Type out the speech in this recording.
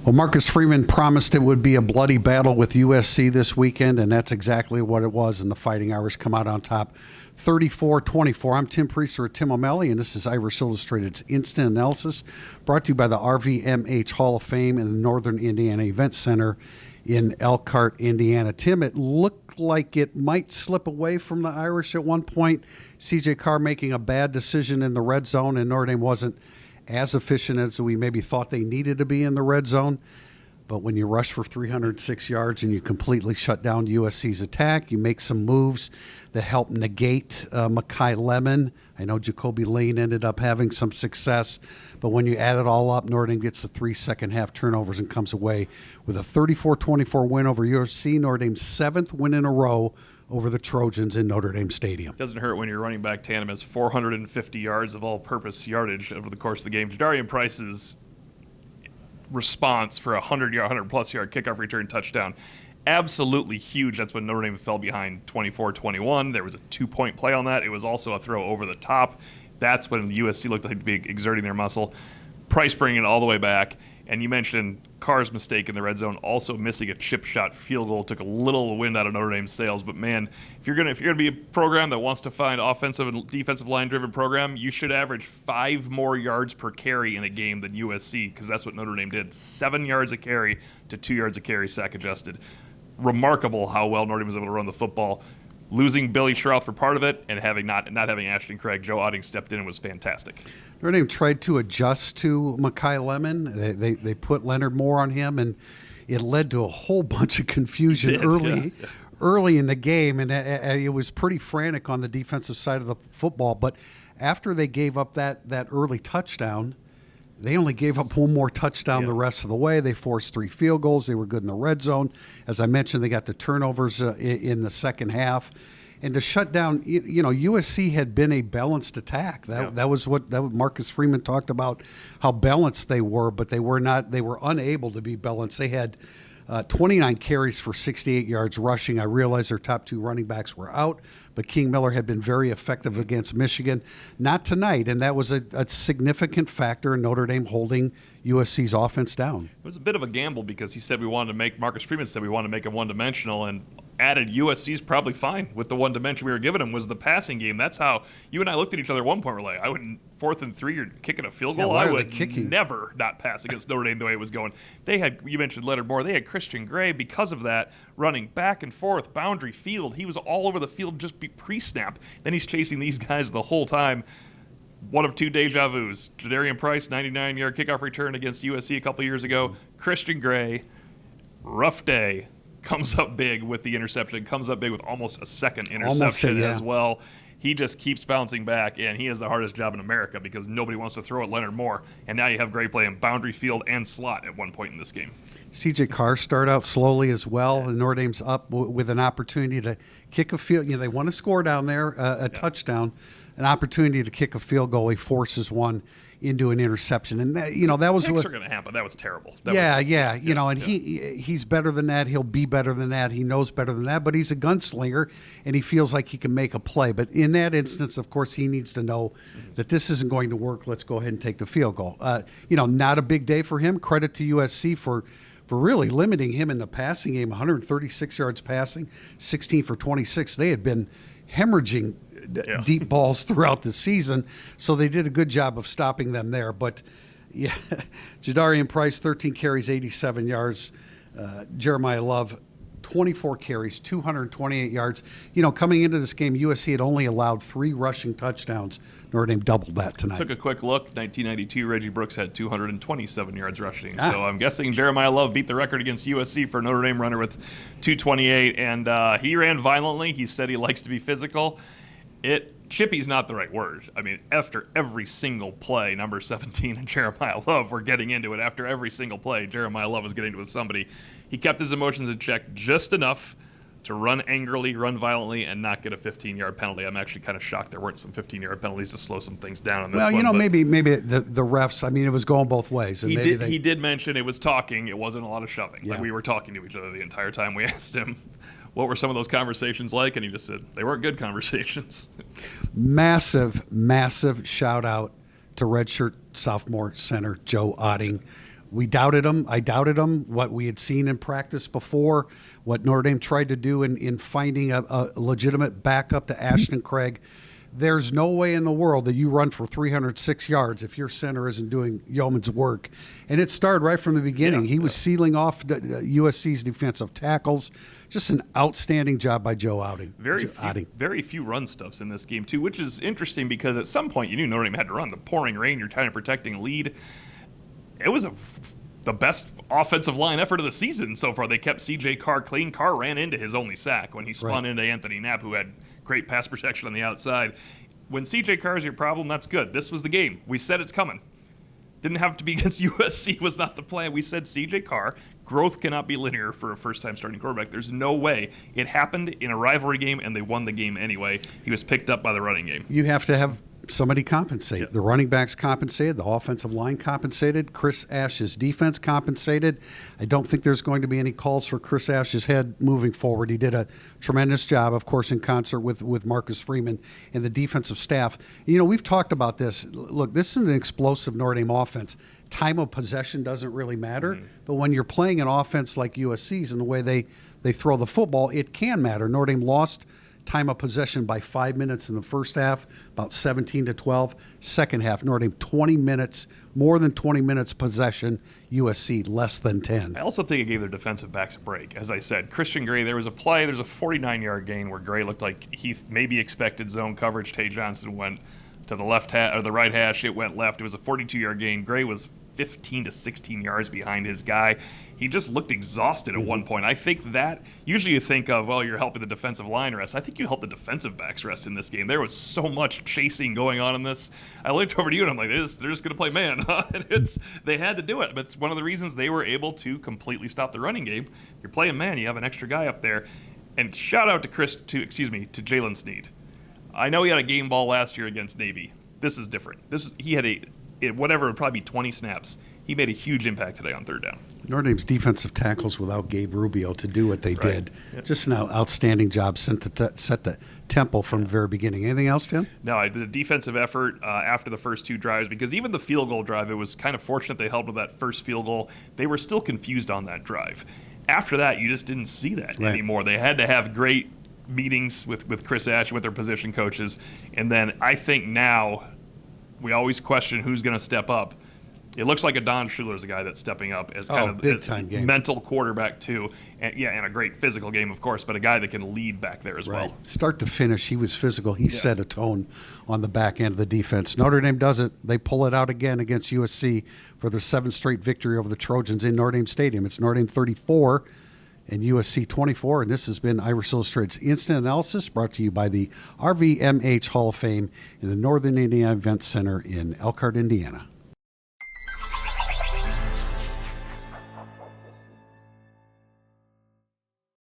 Well, Marcus Freeman promised it would be a bloody battle with USC this weekend, and that's exactly what it was, and the Fighting Irish come out on top 34-24. I'm Tim Priester at Tim O'Malley, and this is Irish Illustrated's Instant Analysis, brought to you by the RVMH Hall of Fame and the Northern Indiana Event Center in Elkhart, Indiana. Tim, it looked like it might slip away from the Irish at one point. C.J. Carr making a bad decision in the red zone, and Notre Dame wasn't as efficient as we maybe thought they needed to be in the red zone. But when you rush for 306 yards and you completely shut down USC's attack, you make some moves that help negate Makai Lemon. I know Jacoby Lane ended up having some success, but when you add it all up, Notre Dame gets the 3 second-half turnovers and comes away with a 34-24 win over USC, Notre Dame's 7th win in a row over the Trojans in Notre Dame Stadium. Doesn't hurt when your running back tandem has 450 yards of all-purpose yardage over the course of the game. Jadarian Price's response for a 100-plus yard kickoff return touchdown, absolutely huge. That's when Notre Dame fell behind 24-21. There was a 2-point play on that. It was also a throw over the top. That's when the USC looked like to be exerting their muscle. Price bringing it all the way back. And you mentioned Carr's mistake in the red zone, also missing a chip shot field goal, took a little wind out of Notre Dame's sails. But man, if you're gonna be a program that wants to find offensive and defensive line driven program, you should average 5 more yards per carry in a game than USC, because that's what Notre Dame did. 7 yards a carry to 2 yards a carry, sack adjusted. Remarkable how well Notre Dame was able to run the football. Losing Billy Schroth for part of it, and not having Ashton Craig, Joe Otting stepped in and was fantastic. Notre Dame tried to adjust to Makai Lemon. They put Leonard Moore on him, and it led to a whole bunch of confusion early in the game, and it was pretty frantic on the defensive side of the football. But after they gave up that early touchdown, they only gave up one more touchdown the rest of the way. They forced 3 field goals. They were good in the red zone. As I mentioned, they got the turnovers in the second half. And to shut down, USC had been a balanced attack. That was what Marcus Freeman talked about, how balanced they were, but they were not. They were unable to be balanced. They had 29 carries for 68 yards rushing. I realize their top 2 running backs were out, but King Miller had been very effective against Michigan. Not tonight, and that was a significant factor in Notre Dame holding USC's offense down. It was a bit of a gamble because Marcus Freeman said we wanted to make him one-dimensional, and added USC's probably fine with the one dimension we were giving him was the passing game. That's how you and I looked at each other at one point. We're like, I wouldn't 4th and 3, you're kicking a field goal. I would never not pass against Notre Dame the way it was going. You mentioned Leonard Moore. They had Christian Gray because of that, running back and forth, boundary field. He was all over the field just pre-snap. Then he's chasing these guys the whole time. One of 2 deja vus. Jadarian Price, 99-yard kickoff return against USC a couple years ago. Christian Gray, rough day. Comes up big with the interception, comes up big with almost a second interception as well. He just keeps bouncing back, and he has the hardest job in America because nobody wants to throw at Leonard Moore. And now you have Gray playing boundary field and slot at one point in this game. C.J. Carr started out slowly as well, and Notre Dame's up with an opportunity to kick a field. They want to score down there, a touchdown, an opportunity to kick a field goal. He forces one into an interception, and that was what are going to happen. That was terrible. He's better than that. He'll be better than that. He knows better than that, but he's a gunslinger, and he feels like he can make a play. But in that instance, of course, he needs to know that this isn't going to work. Let's go ahead and take the field goal. Not a big day for him. Credit to USC for really limiting him in the passing game. 136 yards passing, 16 for 26. They had been hemorrhaging deep balls throughout the season, so they did a good job of stopping them there. But Jadarian Price, 13 carries, 87 yards. Jeremiyah Love, 24 carries, 228 yards. Coming into this game, USC had only allowed 3 rushing touchdowns. Notre Dame doubled that tonight. Took a quick look. 1992, Reggie Brooks had 227 yards rushing. So I'm guessing Jeremiyah Love beat the record against USC for a Notre Dame runner with 228. And he ran violently. He said he likes to be physical. Chippy's not the right word. I mean, after every single play, number 17 and Jeremiyah Love were getting into it. After every single play, Jeremiyah Love was getting into it with somebody. He kept his emotions in check just enough to run angrily, run violently, and not get a 15-yard penalty. I'm actually kind of shocked there weren't some 15-yard penalties to slow some things down on this one. Well, maybe the refs, it was going both ways. And he did mention it was talking. It wasn't a lot of shoving. Like, we were talking to each other the entire time. We asked him, what were some of those conversations like? And he just said, they weren't good conversations. Massive shout-out to redshirt sophomore center Joe Otting. We doubted them. I doubted them, what we had seen in practice before, what Notre Dame tried to do in finding a legitimate backup to Ashton Craig. There's no way in the world that you run for 306 yards if your center isn't doing yeoman's work. And it started right from the beginning. He was sealing off USC's defensive tackles. Just an outstanding job by Joe Otting. Very few run stuffs in this game, too, which is interesting because at some point you knew Notre Dame had to run. The pouring rain, you're kind of protecting a lead. It was the best offensive line effort of the season so far. They kept C.J. Carr clean. Carr ran into his only sack when he spun into Anthony Knapp, who had great pass protection on the outside. When C.J. Carr is your problem, that's good. This was the game. We said it's coming. Didn't have to be against USC was not the plan. We said C.J. Carr, growth cannot be linear for a first-time starting quarterback. There's no way. It happened in a rivalry game, and they won the game anyway. He was picked up by the running game. You have to have somebody compensate. Yep. The running backs compensated. The offensive line compensated. Chris Ash's defense compensated. I don't think there's going to be any calls for Chris Ash's head moving forward. He did a tremendous job, of course, in concert with Marcus Freeman and the defensive staff. You know, we've talked about this. Look, this is an explosive Notre Dame offense. Time of possession doesn't really matter, but when you're playing an offense like USC's and the way they throw the football, it can matter. Notre Dame lost time of possession by 5 minutes in the first half, about 17-12. Second half, Notre Dame 20 minutes, more than 20 minutes possession. USC less than 10. I also think it gave their defensive backs a break. As I said, Christian Gray, there's a 49-yard gain where Gray looked like he maybe expected zone coverage. Tay Johnson went to the left or the right hash. It went left. It was a 42-yard gain. Gray was 15 to 16 yards behind his guy. He just looked exhausted at one point. I think that usually you think of, well, you're helping the defensive line rest. I think you help the defensive backs rest in this game. There was so much chasing going on in this. I looked over to you and I'm like, they're just going to play man. And they had to do it. But it's one of the reasons they were able to completely stop the running game. You're playing man. You have an extra guy up there. And shout out to Jalen Sneed. I know he had a game ball last year against Navy. This is different. He had probably 20 snaps. He made a huge impact today on third down. Notre Dame's defensive tackles without Gabe Rubio to do what they did. Yep. Just an outstanding job set the tempo from the very beginning. Anything else, Tim? No, the defensive effort after the first two drives, because even the field goal drive, it was kind of fortunate they held with that first field goal. They were still confused on that drive. After that, you just didn't see that anymore. They had to have great meetings with Chris Ash, with their position coaches. And then I think now we always question who's going to step up. It looks like Don Schuler is the guy that's stepping up as kind of a mental quarterback too, and a great physical game, of course, but a guy that can lead back there as well. Start to finish, he was physical. He set a tone on the back end of the defense. Notre Dame does it. They pull it out again against USC for their 7th straight victory over the Trojans in Notre Dame Stadium. It's Notre Dame 34 and USC 24, and this has been Irish Illustrated's Instant Analysis, brought to you by the RVMH Hall of Fame in the Northern Indiana Event Center in Elkhart, Indiana.